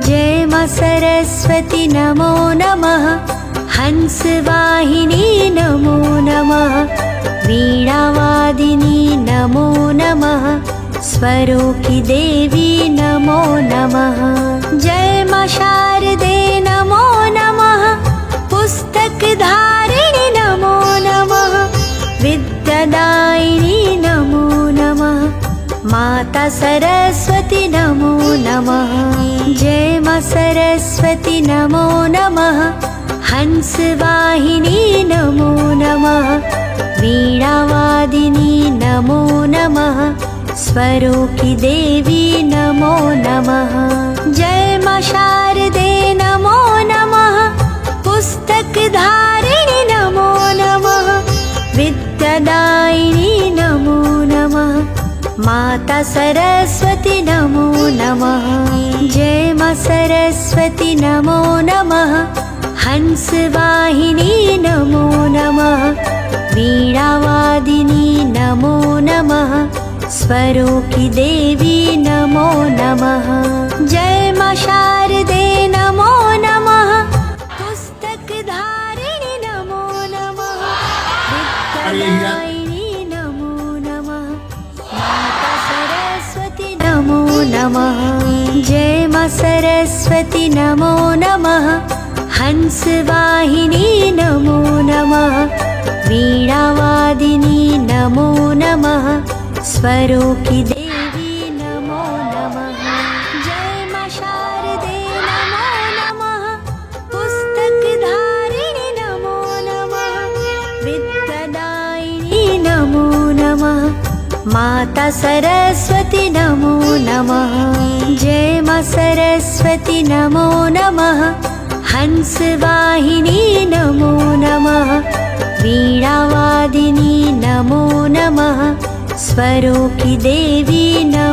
जय मा सरस्वती नमो नमः। हंसवाहिनी नमो नमः। वीणावादिनी नमो नमः। स्वरों की देवी नमो नमः। जय मा शारदे नमो नमः। पुस्तक धारिणी नमो नमः। विद्यादायिनी नमो नमः। माता सरस्वती नमो नमः। जय मा सरस्वती नमो नमः। हंसवाहिनी नमो नमः। वीणावादिनी नमो नमः। स्वरों की देवी नमो नमः। जय मा शारदे नमो नमः। पुस्तक धारिणी नमो नमः। विद्यादायिनी नमो नमः। माता सरस्वती नमो नमः। जय मा सरस्वती नमो नमः। हंसवाहिनी नमो नमः। वीणावादिनी नमो नमः। स्वरों की देवी नमो नमः। जय मा शारदे नमो नमः। पुस्तक धारिणी नमो नमः। विद्यादायिनी नमो नमः। माता सरस्वती नमो नमः। जय मा सरस्वती नमो नमः। हंसवाहिनी नमो नमः। वीणावादिनी नमो नमः। स्वरों की देवी नमो नमः। जय मा शारदे नमो नमः। पुस्तक धारिणी नमो नमः। विद्यादायिनी नमो नमः। माता सरस्वती नमो नमः। जय मा सरस्वती नमो नमः। हंसवाहिनी नमो नमः। वीणावादिनी नमो नमः। स्वरों की देवी नमो